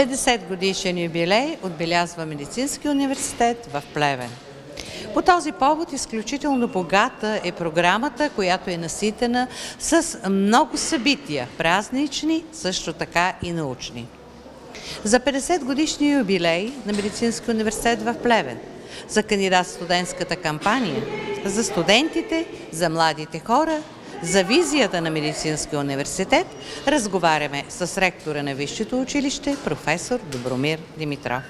50 годишен юбилей отбелязва Медицински университет в Плевен. По този повод изключително богата е програмата, която е наситена с много събития, празнични, също така и научни. За 50 годишния юбилей на Медицински университет в Плевен, за кандидат-студентската кампания, за студентите, за младите хора, за визията на Медицинския университет разговаряме с ректора на Висшето училище, професор Добромир Димитров.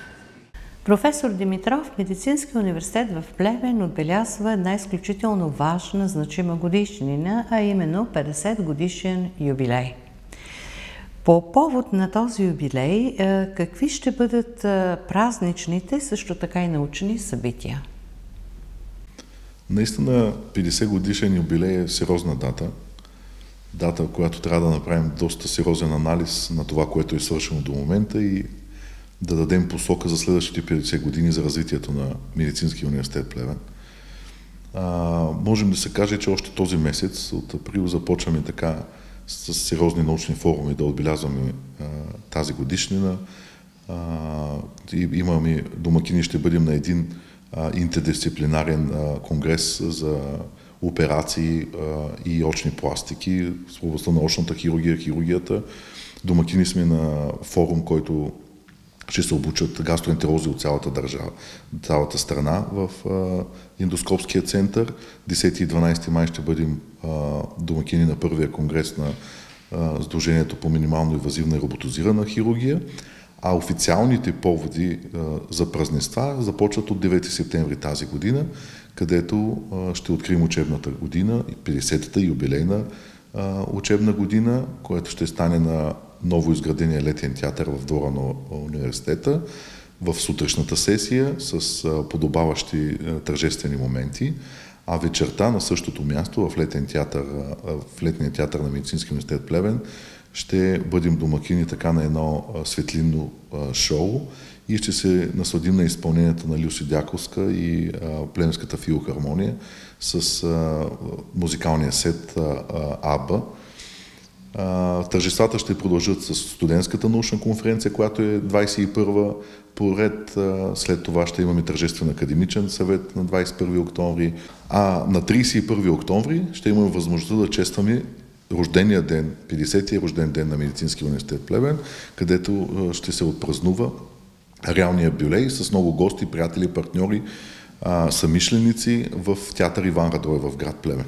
Професор Димитров, Медицинския университет в Плевен отбелязва една изключително важна, значима годишнина, а именно 50 годишен юбилей. По повод на този юбилей, какви ще бъдат празничните, също така и научни събития? Наистина 50 годишен юбилей е сериозна дата. Дата, в която трябва да направим доста сериозен анализ на това, което е свършено до момента и да дадем посока за следващите 50 години за развитието на Медицинския университет Плевен. Можем да се каже, че още този месец, от април, започваме така с сериозни научни форуми да отбелязваме тази годишнина. Имаме домакини, ще бъдем на един интердисциплинарен конгрес за операции и очни пластики в областта на очната хирургия, хирургията. Домакини сме на форум, който ще се обучат гастроентерози от цялата държава, цялата страна в ендоскопския център. 10 и 12 май ще бъдем домакини на първия конгрес на Сдружението по минимално инвазивна и роботизирана хирургия, а официалните поводи за празненства започват от 9 септември тази година, където ще открием учебната година, 50-та юбилейна учебна година, което ще стане на ново изградения летен театър в двора на университета в сутрешната сесия с подобаващи тържествени моменти, а вечерта на същото място в летния театър на Медицинския университет Плевен ще бъдем домакини така на едно светлинно шоу и ще се насладим на изпълнението на Люси Дяковска и Плевенската филхармония с музикалния сет АББА. Тържествата ще продължат с студентската научна конференция, която е 21-а поред. След това ще имаме тържествен академичен съвет на 21 октомври. А на 31 октомври ще имаме възможността да честваме рождения ден, 50-я рожден ден на Медицинския университет Плевен, където ще се отпразнува реалния юбилей с много гости, приятели, партньори, съмишленици в театър Иван Радой в град Плевен.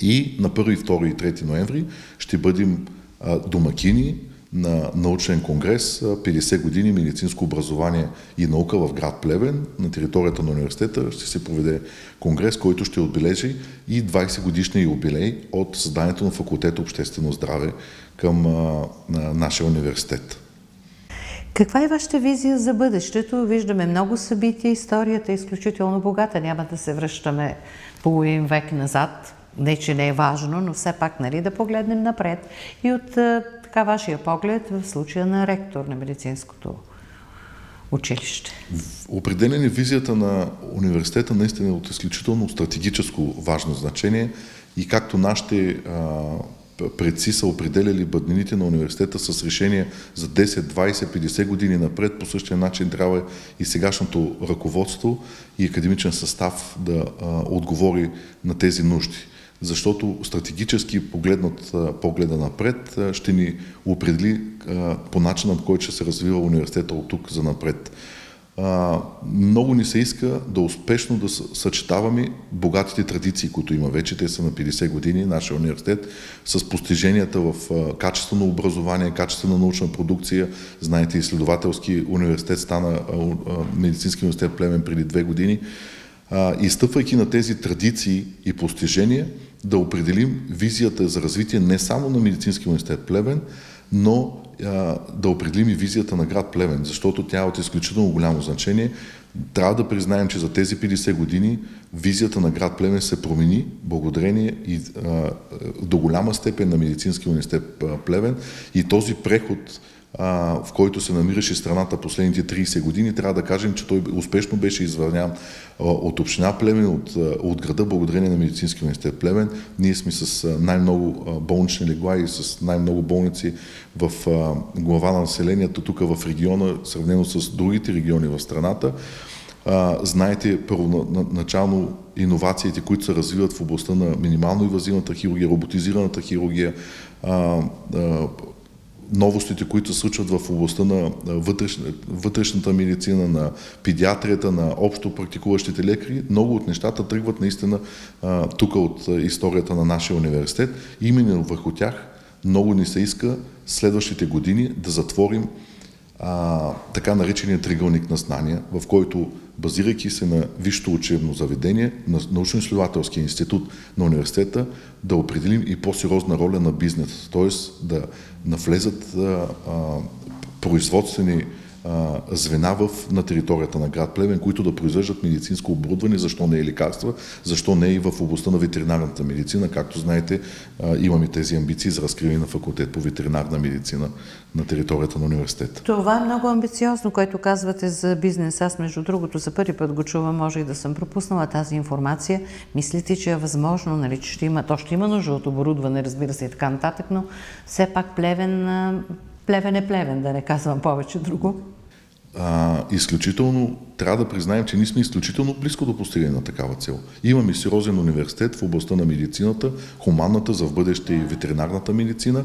И на 1, 2 и 3 ноември ще бъдем домакини на научен конгрес 50 години медицинско образование и наука в град Плевен. На територията на университета ще се проведе конгрес, който ще отбележи и 20 годишния юбилей от създанието на факултета Обществено здраве към нашия университет. Каква е вашата визия за бъдещето? Виждаме много събития, историята е изключително богата. Няма да се връщаме половин век назад. Не, че не е важно, но все пак да погледнем напред. И от така вашия поглед в случая на ректор на Медицинското училище. Определена визията на университета наистина е от изключително стратегическо важно значение и както нашите предци са определяли бъднините на университета с решение за 10, 20, 50 години напред, по същия начин трябва и сегашното ръководство и академичен състав да отговори на тези нужди. Защото стратегически погледа напред ще ни определи по начина, по който ще се развива университета от тук за напред. Много ни се иска да успешно да съчетаваме богатите традиции, които има вече. Те са на 50 години, нашия университет, с постиженията в качествено образование, качествена научна продукция. Знаете, изследователски университет стана Медицински университет Плевен преди 2 години. И стъпвайки на тези традиции и постижения, да определим визията за развитие не само на Медицинския университет Плевен, но да определим и визията на град Плевен, защото тя е от изключително голямо значение. Трябва да признаем, че за тези 50 години визията на град Плевен се промени благодарение и до голяма степен на Медицинския университет Плевен и този преход в който се намираше страната последните 30 години, трябва да кажем, че той успешно беше извърнян от община Плевен, от града, благодарение на Медицинския университет Плевен. Ние сме с най-много болнични легла и с най-много болници в глава на населението тук в региона, сравнено с другите региони в страната. Знаете първоначално иновациите, които се развиват в областта на минимално инвазивната хирургия, роботизираната хирургия, новостите, които се случват в областта на вътрешната медицина, на педиатрията, на общо практикуващите лекари. Много от нещата тръгват наистина тук от историята на нашия университет. Именно върху тях много ни се иска следващите години да затворим така наречения триъгълник на знания, в който, базирайки се на висшето учебно заведение, на научно-изследователския институт на университета, да определим и по-сериозна роля на бизнеса, т.е. да навлезат производствени звена на територията на град Плевен, които да произвеждат медицинско оборудване, защо не е лекарства, защо не е и в областта на ветеринарната медицина. Както знаете, имаме тези амбиции за разкриване на факултет по ветеринарна медицина на територията на университета. Това е много амбициозно, което казвате за бизнес. Аз, между другото, за първи път го чувам, може и да съм пропуснала тази информация. Мислите, че е възможно, нали, че ще има нужда от оборудване, разбира се, и така нататък, но все пак Плевен е Плевен, да не казвам повече друго. Изключително, трябва да признаем, че ние сме изключително близко до постигане на такава цел. Имаме сериозен университет в областта на медицината, хуманната, за в бъдеще и ветеринарната медицина,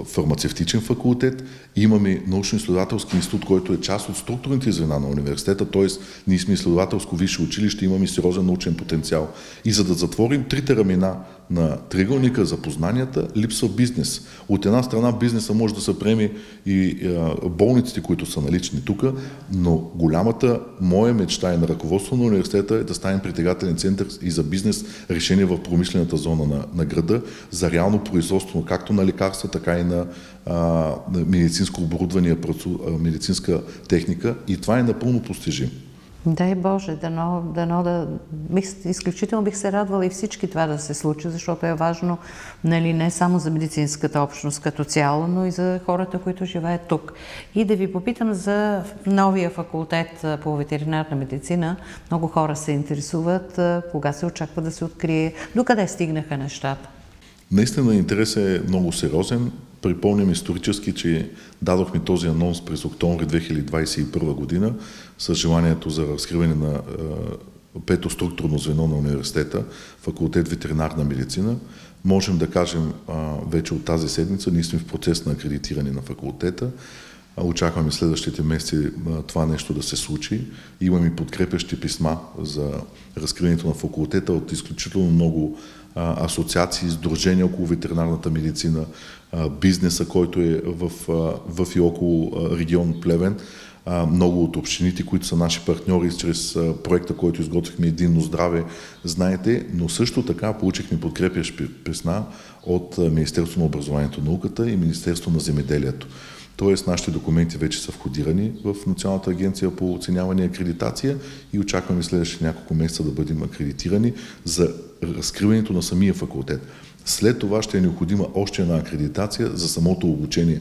фармацевтичен факултет. Имаме научно-изследователски институт, който е част от структурните звена на университета, т.е. ние сме изследователско висше училище, имаме сериозен научен потенциал. И за да затворим трите рамена на триъгълника за познанията, липсва бизнес. От една страна бизнеса може да се приеме и болниците, които са налични тук, но голямата моя мечта и на ръководство на университета е да станем притегателен център и за бизнес решение в промишлената зона на града, за реално производство както на лекарства, така и на медицинско оборудване, медицинска техника, и това е напълно постижимо. Дай Боже, изключително бих се радвала и всички това да се случи, защото е важно, нали, не само за медицинската общност като цяло, но и за хората, които живеят тук. И да ви попитам за новия факултет по ветеринарна медицина. Много хора се интересуват, кога се очаква да се открие, докъде стигнаха нещата? Наистина интересът е много сериозен. Припомням исторически, че дадохме този анонс през октомври 2021 година с желанието за разкриване на пето структурно звено на университета, факултет ветеринарна медицина. Можем да кажем вече от тази седмица, ние сме в процес на акредитиране на факултета. Очакваме следващите месеци това нещо да се случи. Имаме подкрепящи писма за разкриването на факултета от изключително много асоциации, сдружения около ветеринарната медицина, бизнеса, който е в и около регион Плевен, много от общините, които са наши партньори чрез проекта, който изготвихме Единно здраве, знаете, но също така получихме подкрепящи писма от Министерството на образованието и науката и Министерството на земеделието. Тоест, нашите документи вече са входирани в Националната агенция по оценяване и акредитация и очакваме следващите няколко месеца да бъдем акредитирани за разкриването на самия факултет. След това ще е необходима още една акредитация за самото обучение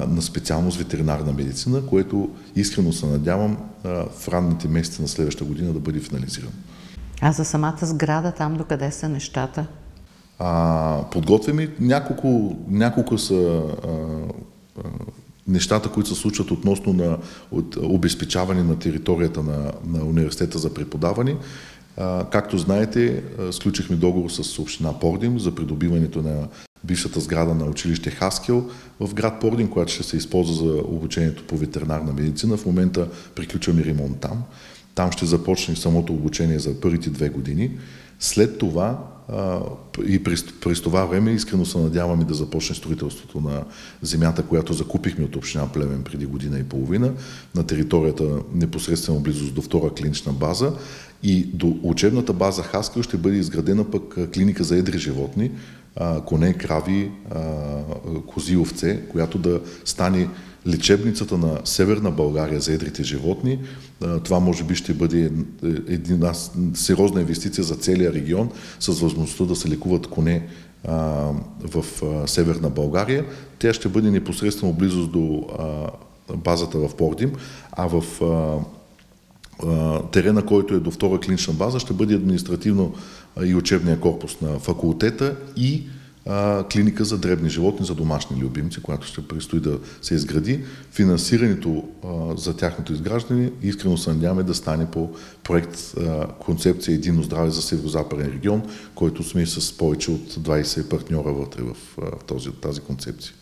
на специалност ветеринарна медицина, което искрено се надявам в ранните месеци на следващата година да бъде финализирано. А за самата сграда, там докъде са нещата? Подготвяме няколко са нещата, които се случват относно от обезпечаване на територията на университета за преподаване. Както знаете, сключихме договор с община Пордим за придобиването на бившата сграда на училище Хаскел в град Пордим, която ще се използва за обучението по ветеринарна медицина. В момента приключваме ремонт там. Там ще започне самото обучение за първите 2 години. След това и през това време искрено се надяваме да започне строителството на земята, която закупихме от община Плевен преди година и половина, на територията непосредствено близост до втора клинична база, и до учебната база Хаскел ще бъде изградена пък клиника за едри животни, коне, крави, кози, овце, която да стане лечебницата на Северна България за едрите животни. Това може би ще бъде една сериозна инвестиция за целия регион с възможността да се лекуват коне в Северна България. Тя ще бъде непосредствено близост до базата в Пордим, а в терена, който е до втора клинична база, ще бъде административно и учебния корпус на факултета и клиника за дребни животни, за домашни любимци, която ще предстои да се изгради. Финансирането за тяхното изграждане искрено се надяваме да стане по проект концепция Единно здраве за Северозападен регион, който сме с повече от 20 партньора вътре в тази концепция.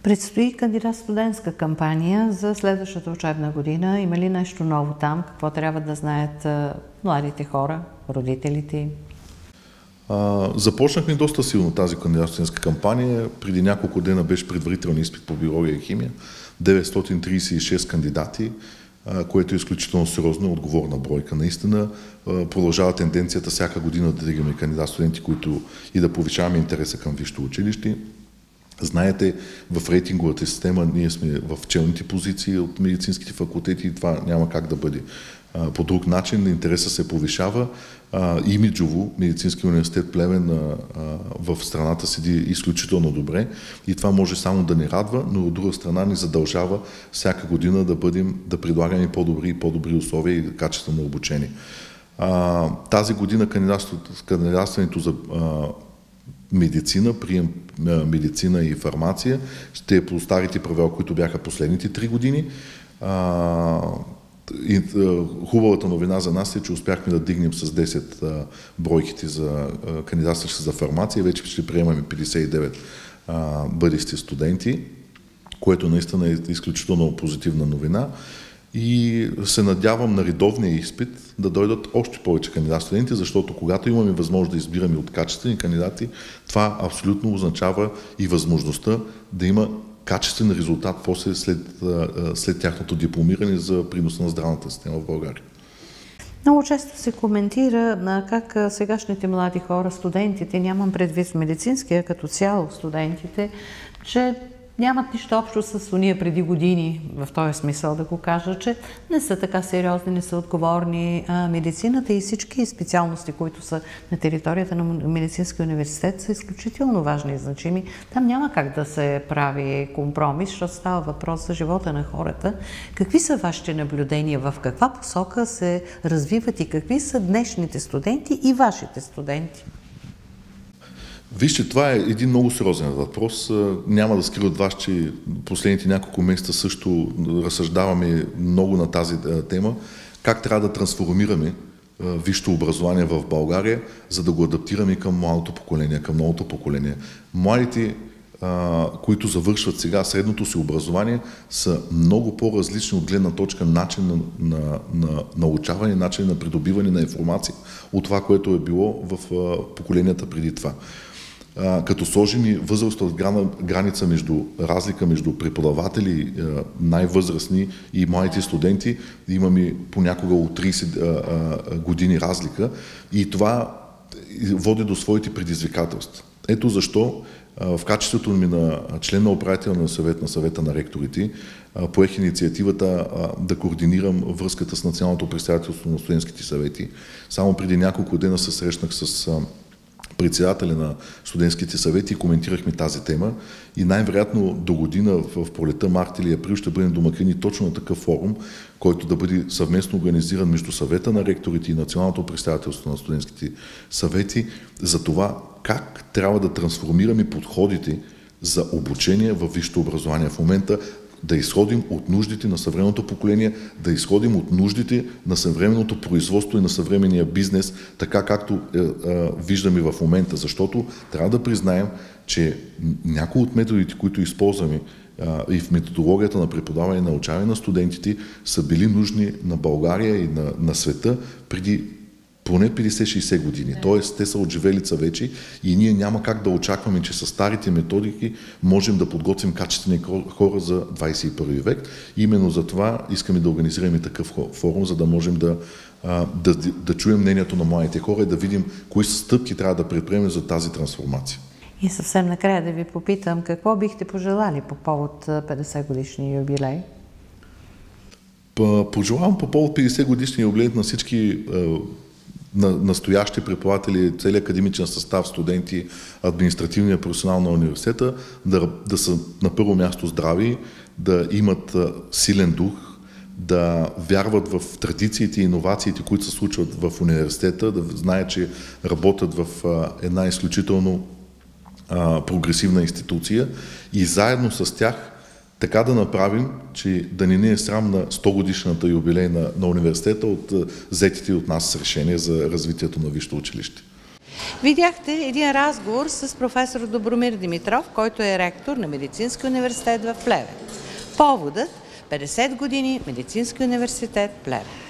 Предстои кандидат студентска кампания за следващата учебна година. Има ли нещо ново там? Какво трябва да знаят младите хора, родителите им? Започнахме доста силно тази кандидат-студентска кампания. Преди няколко дена беше предварителен изпит по биология и химия. 936 кандидати, което е изключително сериозна и отговорна бройка. Наистина продължава тенденцията всяка година да дигаме кандидат-студенти, които и да повишаваме интереса към висшето училище. Знаете, в рейтинговата система ние сме в челните позиции от медицинските факултети и това няма как да бъде по друг начин. Интересът се повишава. Имиджово Медицинския университет Плевен в страната седи изключително добре и това може само да ни радва, но от друга страна ни задължава всяка година да предлагаме по-добри и по-добри условия и качествено обучение. Тази година кандидатстването за медицина, прием медицина и фармация ще е по старите правила, които бяха последните 3 години. Хубавата новина за нас е, че успяхме да дигнем с 10 бройките за кандидатстващи за фармация. Вече ще приемаме 59 бъдещи студенти, което наистина е изключително позитивна новина. И се надявам на редовния изпит да дойдат още повече кандидат-студенти, защото когато имаме възможност да избираме от качествени кандидати, това абсолютно означава и възможността да има качествен резултат после след тяхното дипломиране за приноса на здравната система в България. Много често се коментира как сегашните млади хора, студентите, нямам предвид в медицинския, като цяло студентите, че нямат нищо общо с уния преди години, в този смисъл да го кажа, че не са така сериозни, не са отговорни. Медицината и всички специалности, които са на територията на Медицинския университет, са изключително важни и значими. Там няма как да се прави компромис, защото става въпрос за живота на хората. Какви са вашите наблюдения? В каква посока се развиват и какви са днешните студенти и вашите студенти? Вижте, това е един много сериозен въпрос. Няма да скрия от вас, че последните няколко месеца също разсъждаваме много на тази тема. Как трябва да трансформираме висшето образование в България, за да го адаптираме към младото поколение, към новото поколение. Младите, които завършват сега средното си образование, са много по-различни от гледна точка начин на научаване, начин на придобиване на информация от това, което е било в поколенията преди това. Като сложим и възрастова граница разлика между преподаватели, най-възрастни и младите студенти, имаме понякога от 30 години разлика и това води до своите предизвикателства. Ето защо в качеството ми на член на управителния съвет на съвета на ректорите поех инициативата да координирам връзката с националното представителство на студентските съвети. Само преди няколко дена се срещнах с председателя на студентските съвети и коментирахме тази тема и най-вероятно до година в пролета, март или април ще бъдем домакини точно на такъв форум, който да бъде съвместно организиран между съвета на ректорите и националното представителство на студентските съвети за това как трябва да трансформираме подходите за обучение във висшето образование в момента, да изходим от нуждите на съвременното поколение, да изходим от нуждите на съвременното производство и на съвременния бизнес, така както виждаме в момента. Защото трябва да признаем, че някои от методите, които използваме и в методологията на преподаване и научаване на студентите, са били нужни на България и на света преди поне 50-60 години. Тоест, те са отживелица вече и ние няма как да очакваме, че с старите методики можем да подготвим качествени хора за 21 век. И именно за това искаме да организираме такъв форум, за да можем да чуем мнението на младите хора и да видим кои стъпки трябва да предприемем за тази трансформация. И съвсем накрая да ви попитам, какво бихте пожелали по повод 50 годишния юбилей? Пожелавам по повод 50 годишния юбилей на всички настоящи преподаватели, целият академичен състав, студенти, административния персонал на университета да са на първо място здрави, да имат силен дух, да вярват в традициите и иновациите, които се случват в университета, да знаят, че работят в една изключително прогресивна институция и заедно с тях така да направим, че да не е срам на 100-годишната юбилей на университета от взетите от нас решения за развитието на висшето училище. Видяхте един разговор с професор Добромир Димитров, който е ректор на Медицински университет в Плевен. Поводът – 50 години Медицински университет Плевен.